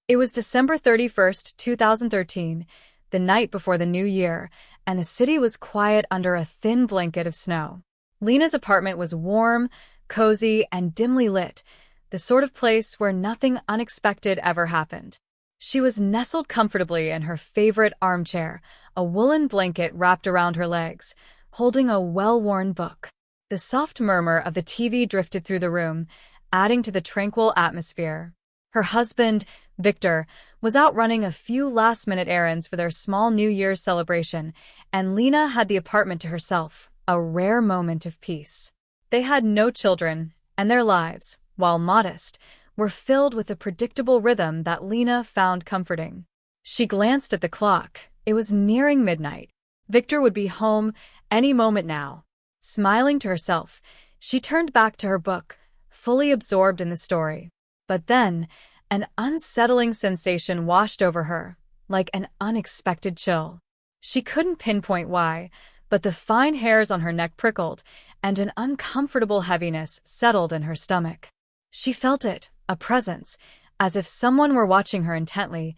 It was December 31st, 2013, the night before the new year, and the city was quiet under a thin blanket of snow. Lena's apartment was warm, cozy, and dimly lit, the sort of place where nothing unexpected ever happened. She was nestled comfortably in her favorite armchair, a woolen blanket wrapped around her legs, holding a well-worn book. The soft murmur of the TV drifted through the room, adding to the tranquil atmosphere. Her husband, Victor, was out running a few last-minute errands for their small New Year's celebration, and Lena had the apartment to herself, a rare moment of peace. They had no children, and their lives, while modest, were filled with a predictable rhythm that Lena found comforting. She glanced at the clock. It was nearing midnight. Victor would be home any moment now. Smiling to herself, she turned back to her book, fully absorbed in the story. But then, an unsettling sensation washed over her, like an unexpected chill. She couldn't pinpoint why, but the fine hairs on her neck prickled, and an uncomfortable heaviness settled in her stomach. She felt it, a presence, as if someone were watching her intently,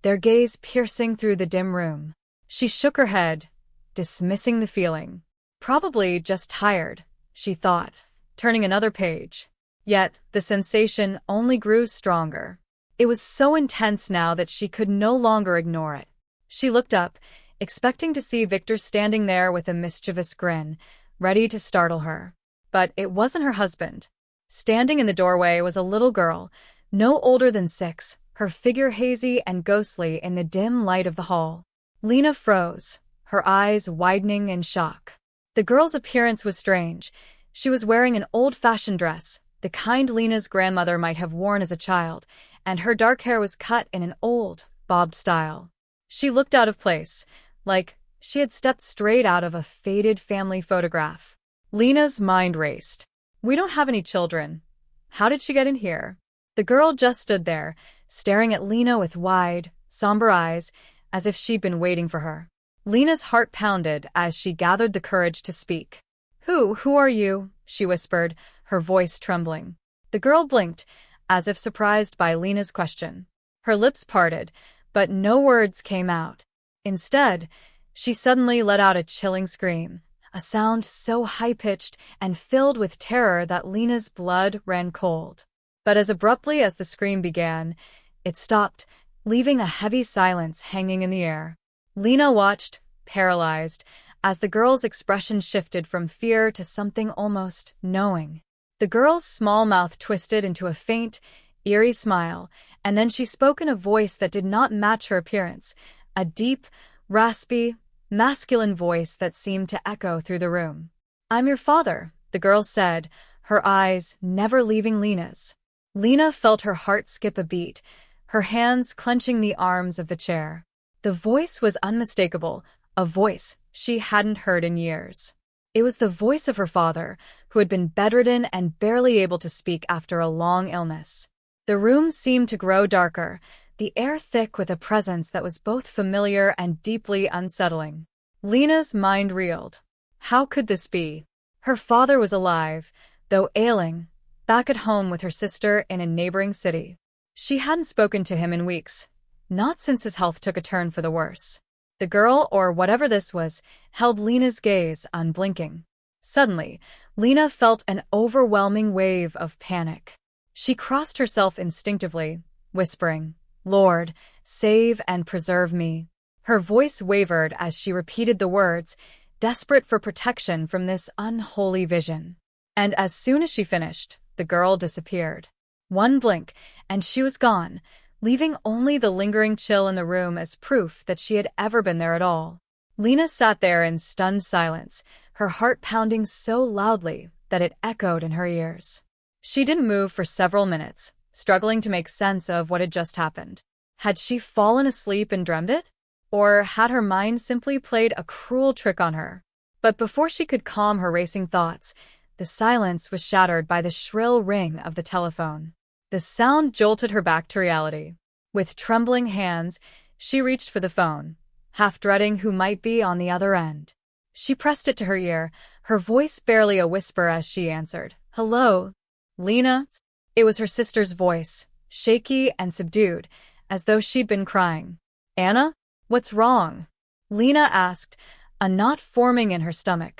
their gaze piercing through the dim room. She shook her head, dismissing the feeling. Probably just tired, she thought, turning another page. Yet, the sensation only grew stronger. It was so intense now that she could no longer ignore it. She looked up, expecting to see Victor standing there with a mischievous grin, ready to startle her. But it wasn't her husband. Standing in the doorway was a little girl, no older than 6, her figure hazy and ghostly in the dim light of the hall. Lena froze, her eyes widening in shock. The girl's appearance was strange. She was wearing an old-fashioned dress, the kind Lena's grandmother might have worn as a child, and her dark hair was cut in an old, bobbed style. She looked out of place, like she had stepped straight out of a faded family photograph. Lena's mind raced. "We don't have any children. How did she get in here?" The girl just stood there, staring at Lena with wide, somber eyes, as if she'd been waiting for her. Lena's heart pounded as she gathered the courage to speak. Who are you?" she whispered, her voice trembling. The girl blinked, as if surprised by Lena's question. Her lips parted, but no words came out. Instead, she suddenly let out a chilling scream, a sound so high-pitched and filled with terror that Lena's blood ran cold. But as abruptly as the scream began, it stopped, leaving a heavy silence hanging in the air. Lena watched, paralyzed, as the girl's expression shifted from fear to something almost knowing. The girl's small mouth twisted into a faint, eerie smile, and then she spoke in a voice that did not match her appearance, a deep, raspy, masculine voice that seemed to echo through the room. "I'm your father," the girl said, her eyes never leaving Lena's. Lena felt her heart skip a beat, her hands clenching the arms of the chair. The voice was unmistakable, a voice she hadn't heard in years. It was the voice of her father, who had been bedridden and barely able to speak after a long illness. The room seemed to grow darker, the air thick with a presence that was both familiar and deeply unsettling. Lena's mind reeled. How could this be? Her father was alive, though ailing, back at home with her sister in a neighboring city. She hadn't spoken to him in weeks, not since his health took a turn for the worse. The girl, or whatever this was, held Lena's gaze unblinking. Suddenly, Lena felt an overwhelming wave of panic. She crossed herself instinctively, whispering, "Lord, save and preserve me." Her voice wavered as she repeated the words, desperate for protection from this unholy vision. And as soon as she finished, the girl disappeared. One blink, and she was gone, leaving only the lingering chill in the room as proof that she had ever been there at all. Lena sat there in stunned silence, her heart pounding so loudly that it echoed in her ears. She didn't move for several minutes, struggling to make sense of what had just happened. Had she fallen asleep and dreamed it? Or had her mind simply played a cruel trick on her? But before she could calm her racing thoughts, the silence was shattered by the shrill ring of the telephone. The sound jolted her back to reality. With trembling hands, she reached for the phone, half dreading who might be on the other end. She pressed it to her ear, her voice barely a whisper as she answered. "Hello, Lena?" It was her sister's voice, shaky and subdued, as though she'd been crying. "Anna? What's wrong?" Lena asked, a knot forming in her stomach.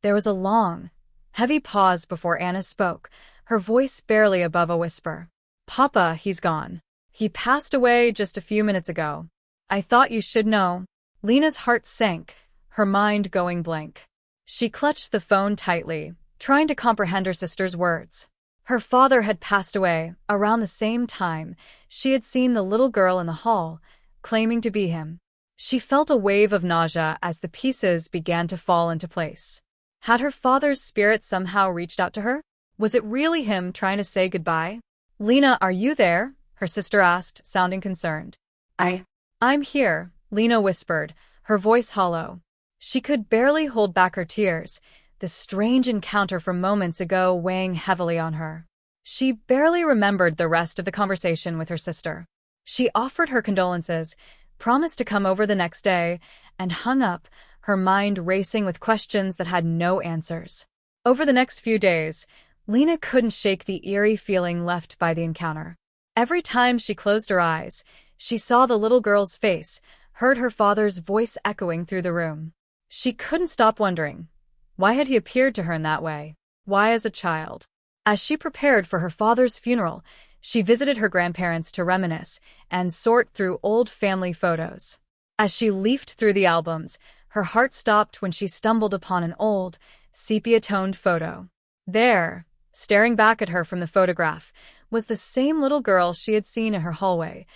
There was a long, heavy pause before Anna spoke, her voice barely above a whisper. "Papa, he's gone. He passed away just a few minutes ago. I thought you should know." Lena's heart sank, her mind going blank. She clutched the phone tightly, trying to comprehend her sister's words. Her father had passed away around the same time she had seen the little girl in the hall, claiming to be him. She felt a wave of nausea as the pieces began to fall into place. Had her father's spirit somehow reached out to her? Was it really him trying to say goodbye? "Lena, are you there?" her sister asked, sounding concerned. I'm here," Lena whispered, her voice hollow. She could barely hold back her tears, the strange encounter from moments ago weighing heavily on her. She barely remembered the rest of the conversation with her sister. She offered her condolences, promised to come over the next day, and hung up, her mind racing with questions that had no answers. Over the next few days, Lena couldn't shake the eerie feeling left by the encounter. Every time she closed her eyes, she saw the little girl's face, heard her father's voice echoing through the room. She couldn't stop wondering, why had he appeared to her in that way? Why as a child? As she prepared for her father's funeral, she visited her grandparents to reminisce and sort through old family photos. As she leafed through the albums, her heart stopped when she stumbled upon an old, sepia-toned photo. There, staring back at her from the photograph, was the same little girl she had seen in her hallway,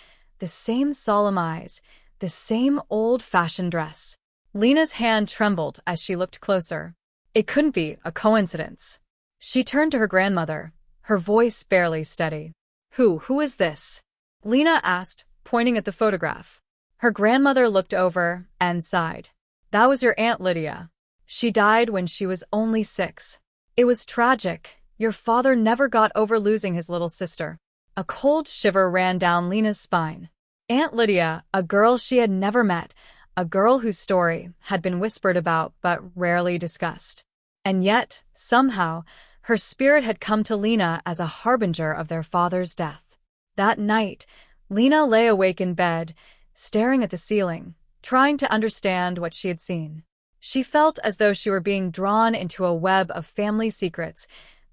the same solemn eyes, the same old-fashioned dress. Lena's hand trembled as she looked closer. It couldn't be a coincidence. She turned to her grandmother, her voice barely steady. Who is this?" Lena asked, pointing at the photograph. Her grandmother looked over and sighed. "That was your Aunt Lydia. She died when she was only 6. It was tragic. Your father never got over losing his little sister." A cold shiver ran down Lena's spine. Aunt Lydia, a girl she had never met, a girl whose story had been whispered about but rarely discussed. And yet, somehow, her spirit had come to Lena as a harbinger of their father's death. That night, Lena lay awake in bed, staring at the ceiling, trying to understand what she had seen. She felt as though she were being drawn into a web of family secrets,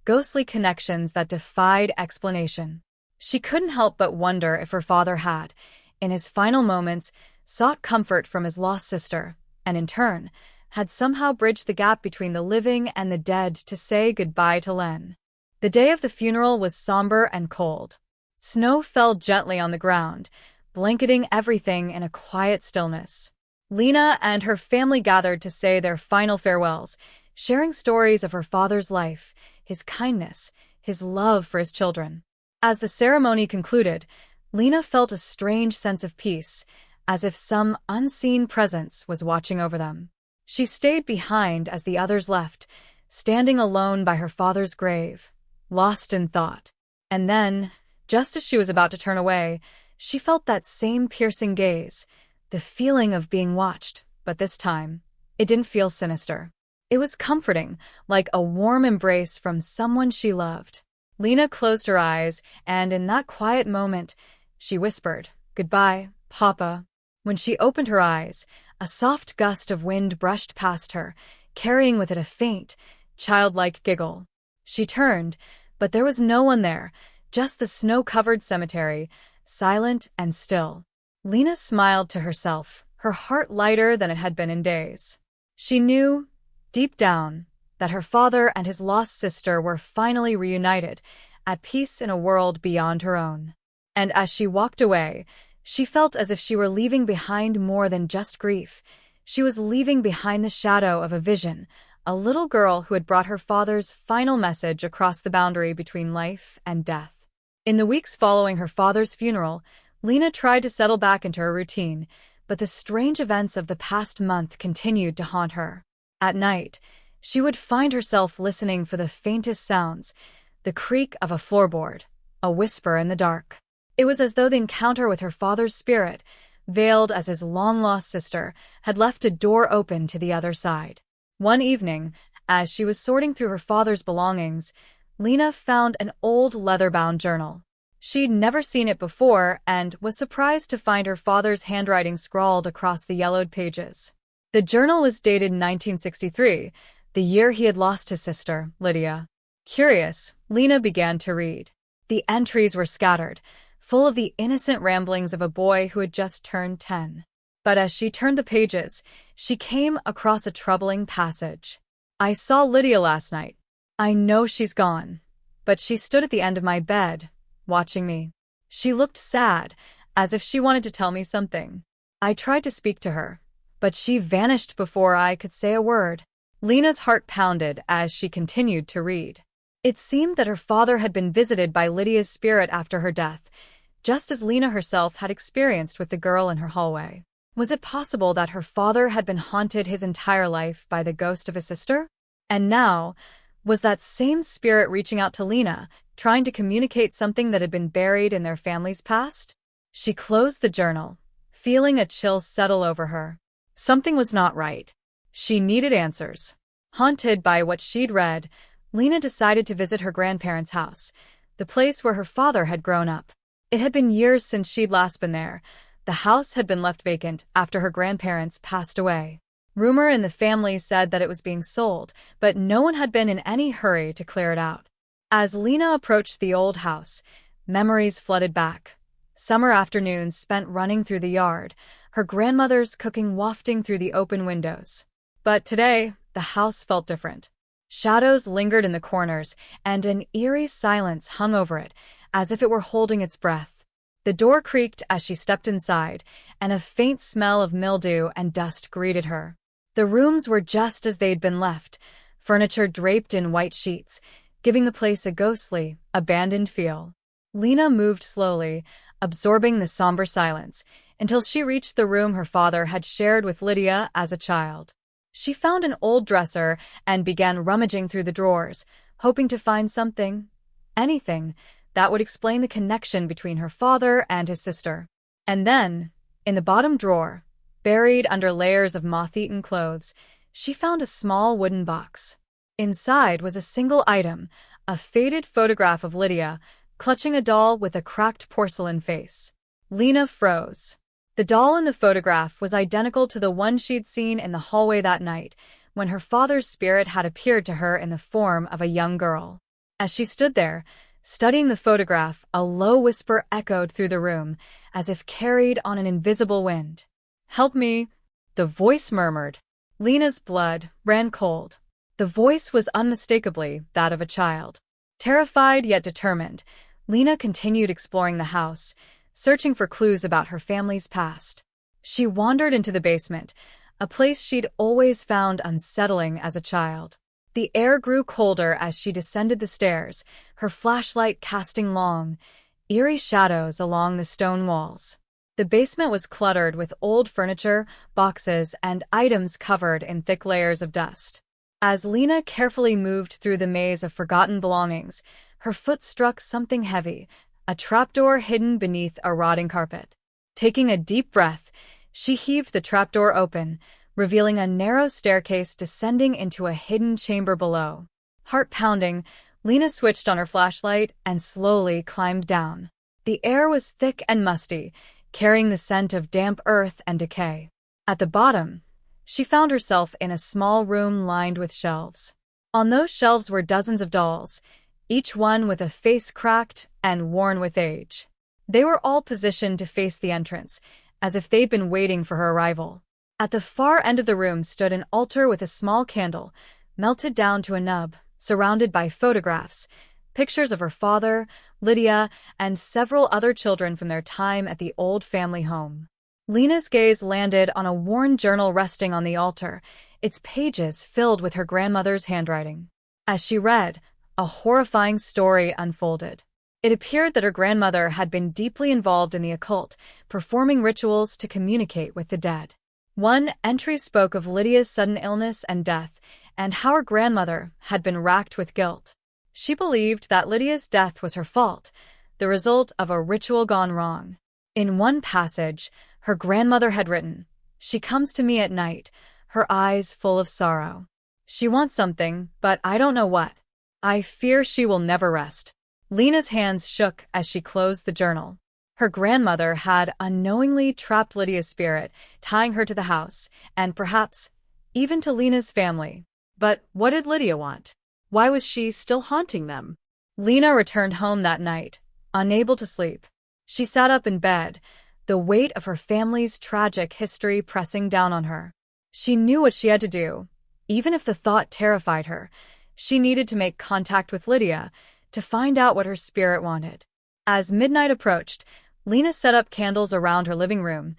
ghostly connections that defied explanation. She couldn't help but wonder if her father had, in his final moments, sought comfort from his lost sister, and in turn, had somehow bridged the gap between the living and the dead to say goodbye to Len. The day of the funeral was somber and cold. Snow fell gently on the ground, blanketing everything in a quiet stillness. Lena and her family gathered to say their final farewells, sharing stories of her father's life, his kindness, his love for his children. As the ceremony concluded, Lena felt a strange sense of peace, as if some unseen presence was watching over them. She stayed behind as the others left, standing alone by her father's grave, lost in thought. And then, just as she was about to turn away, she felt that same piercing gaze, the feeling of being watched, but this time, it didn't feel sinister. It was comforting, like a warm embrace from someone she loved. Lena closed her eyes, and in that quiet moment, she whispered, "Goodbye, Papa." When she opened her eyes, a soft gust of wind brushed past her, carrying with it a faint, childlike giggle. She turned, but there was no one there, just the snow-covered cemetery, silent and still. Lena smiled to herself, her heart lighter than it had been in days. She knew, deep down, that her father and his lost sister were finally reunited, at peace in a world beyond her own. And as she walked away, she felt as if she were leaving behind more than just grief. She was leaving behind the shadow of a vision, a little girl who had brought her father's final message across the boundary between life and death. In the weeks following her father's funeral, Lena tried to settle back into her routine, but the strange events of the past month continued to haunt her. At night, she would find herself listening for the faintest sounds, the creak of a floorboard, a whisper in the dark. It was as though the encounter with her father's spirit, veiled as his long-lost sister, had left a door open to the other side. One evening, as she was sorting through her father's belongings, Lena found an old leather-bound journal. She'd never seen it before and was surprised to find her father's handwriting scrawled across the yellowed pages. The journal was dated 1963, the year he had lost his sister, Lydia. Curious, Lena began to read. The entries were scattered, full of the innocent ramblings of a boy who had just turned 10. But as she turned the pages, she came across a troubling passage. I saw Lydia last night. I know she's gone, but she stood at the end of my bed, watching me. She looked sad, as if she wanted to tell me something. I tried to speak to her, but she vanished before I could say a word. Lena's heart pounded as she continued to read. It seemed that her father had been visited by Lydia's spirit after her death, just as Lena herself had experienced with the girl in her hallway. Was it possible that her father had been haunted his entire life by the ghost of his sister? And now, was that same spirit reaching out to Lena, trying to communicate something that had been buried in their family's past? She closed the journal, feeling a chill settle over her. Something was not right. She needed answers. Haunted by what she'd read, Lena decided to visit her grandparents' house, the place where her father had grown up. It had been years since she'd last been there. The house had been left vacant after her grandparents passed away. Rumor in the family said that it was being sold, but no one had been in any hurry to clear it out. As Lena approached the old house, memories flooded back. Summer afternoons spent running through the yard, her grandmother's cooking wafting through the open windows. But today, the house felt different. Shadows lingered in the corners, and an eerie silence hung over it, as if it were holding its breath. The door creaked as she stepped inside, and a faint smell of mildew and dust greeted her. The rooms were just as they'd been left, furniture draped in white sheets, giving the place a ghostly, abandoned feel. Lena moved slowly, absorbing the somber silence, until she reached the room her father had shared with Lydia as a child. She found an old dresser and began rummaging through the drawers, hoping to find something, anything, that would explain the connection between her father and his sister. And then, in the bottom drawer, buried under layers of moth-eaten clothes, she found a small wooden box. Inside was a single item, a faded photograph of Lydia, clutching a doll with a cracked porcelain face. Lena froze. The doll in the photograph was identical to the one she'd seen in the hallway that night, when her father's spirit had appeared to her in the form of a young girl. As she stood there, studying the photograph, a low whisper echoed through the room, as if carried on an invisible wind. "Help me," the voice murmured. Lena's blood ran cold. The voice was unmistakably that of a child. Terrified yet determined, Lena continued exploring the house, searching for clues about her family's past. She wandered into the basement, a place she'd always found unsettling as a child. The air grew colder as she descended the stairs, her flashlight casting long, eerie shadows along the stone walls. The basement was cluttered with old furniture, boxes, and items covered in thick layers of dust. As Lena carefully moved through the maze of forgotten belongings, her foot struck something heavy, a trapdoor hidden beneath a rotting carpet. Taking a deep breath, she heaved the trapdoor open, revealing a narrow staircase descending into a hidden chamber below. Heart pounding, Lena switched on her flashlight and slowly climbed down. The air was thick and musty, carrying the scent of damp earth and decay. At the bottom, she found herself in a small room lined with shelves. On those shelves were dozens of dolls, each one with a face cracked and worn with age. They were all positioned to face the entrance, as if they'd been waiting for her arrival. At the far end of the room stood an altar with a small candle, melted down to a nub, surrounded by photographs, pictures of her father, Lydia, and several other children from their time at the old family home. Lena's gaze landed on a worn journal resting on the altar, its pages filled with her grandmother's handwriting. As she read, a horrifying story unfolded. It appeared that her grandmother had been deeply involved in the occult, performing rituals to communicate with the dead. One entry spoke of Lydia's sudden illness and death, and how her grandmother had been racked with guilt. She believed that Lydia's death was her fault, the result of a ritual gone wrong. In one passage, her grandmother had written, "She comes to me at night, her eyes full of sorrow. She wants something, but I don't know what. I fear she will never rest." Lena's hands shook as she closed the journal. Her grandmother had unknowingly trapped Lydia's spirit, tying her to the house, and perhaps even to Lena's family. But what did Lydia want? Why was she still haunting them? Lena returned home that night, unable to sleep. She sat up in bed, the weight of her family's tragic history pressing down on her. She knew what she had to do. Even if the thought terrified her, she needed to make contact with Lydia to find out what her spirit wanted. As midnight approached, Lena set up candles around her living room,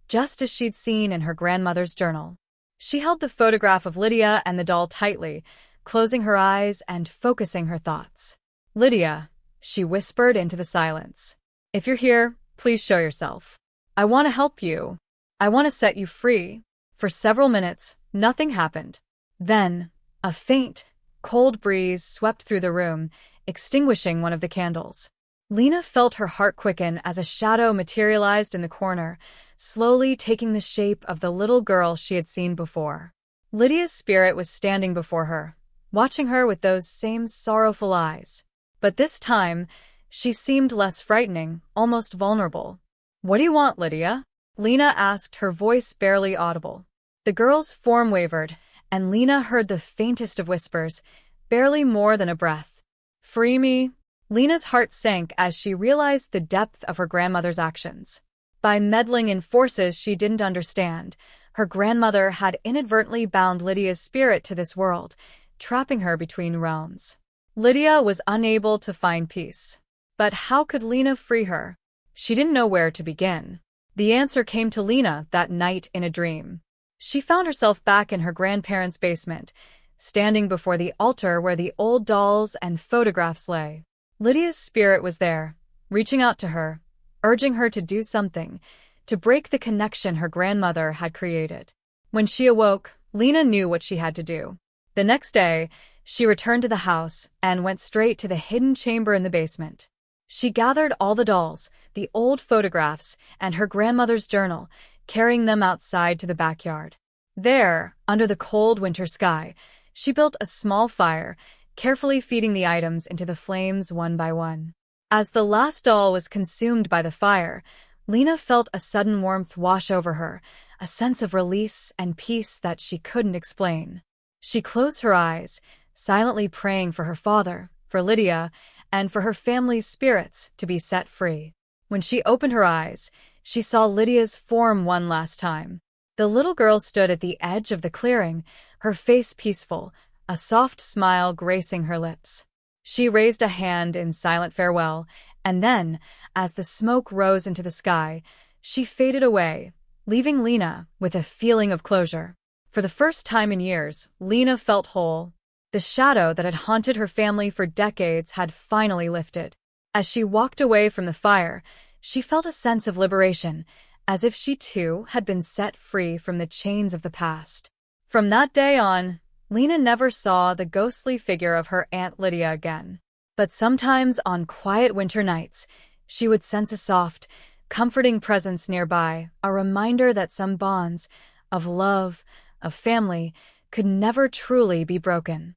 just as she'd seen in her grandmother's journal. She held the photograph of Lydia and the doll tightly, closing her eyes and focusing her thoughts. "Lydia," she whispered into the silence. "If you're here, please show yourself. I want to help you. I want to set you free." For several minutes, nothing happened. Then, a faint, cold breeze swept through the room, extinguishing one of the candles. Lena felt her heart quicken as a shadow materialized in the corner, slowly taking the shape of the little girl she had seen before. Lydia's spirit was standing before her, watching her with those same sorrowful eyes. But this time, she seemed less frightening, almost vulnerable. "What do you want, Lydia?" Lena asked, her voice barely audible. The girl's form wavered, and Lena heard the faintest of whispers, barely more than a breath. "Free me." Lena's heart sank as she realized the depth of her grandmother's actions. By meddling in forces she didn't understand, her grandmother had inadvertently bound Lydia's spirit to this world, trapping her between realms. Lydia was unable to find peace. But how could Lena free her? She didn't know where to begin. The answer came to Lena that night in a dream. She found herself back in her grandparents' basement, standing before the altar where the old dolls and photographs lay. Lydia's spirit was there, reaching out to her, urging her to do something, to break the connection her grandmother had created. When she awoke, Lena knew what she had to do. The next day, she returned to the house and went straight to the hidden chamber in the basement. She gathered all the dolls, the old photographs, and her grandmother's journal, carrying them outside to the backyard. There, under the cold winter sky, she built a small fire, carefully feeding the items into the flames one by one. As the last doll was consumed by the fire, Lena felt a sudden warmth wash over her, a sense of release and peace that she couldn't explain. She closed her eyes, silently praying for her father, for Lydia, and for her family's spirits to be set free. When she opened her eyes, she saw Lydia's form one last time. The little girl stood at the edge of the clearing, her face peaceful, a soft smile gracing her lips. She raised a hand in silent farewell, and then, as the smoke rose into the sky, she faded away, leaving Lena with a feeling of closure. For the first time in years, Lena felt whole. The shadow that had haunted her family for decades had finally lifted. As she walked away from the fire, she felt a sense of liberation, as if she too had been set free from the chains of the past. From that day on, Lena never saw the ghostly figure of her Aunt Lydia again. But sometimes on quiet winter nights, she would sense a soft, comforting presence nearby, a reminder that some bonds, of love, of family, could never truly be broken.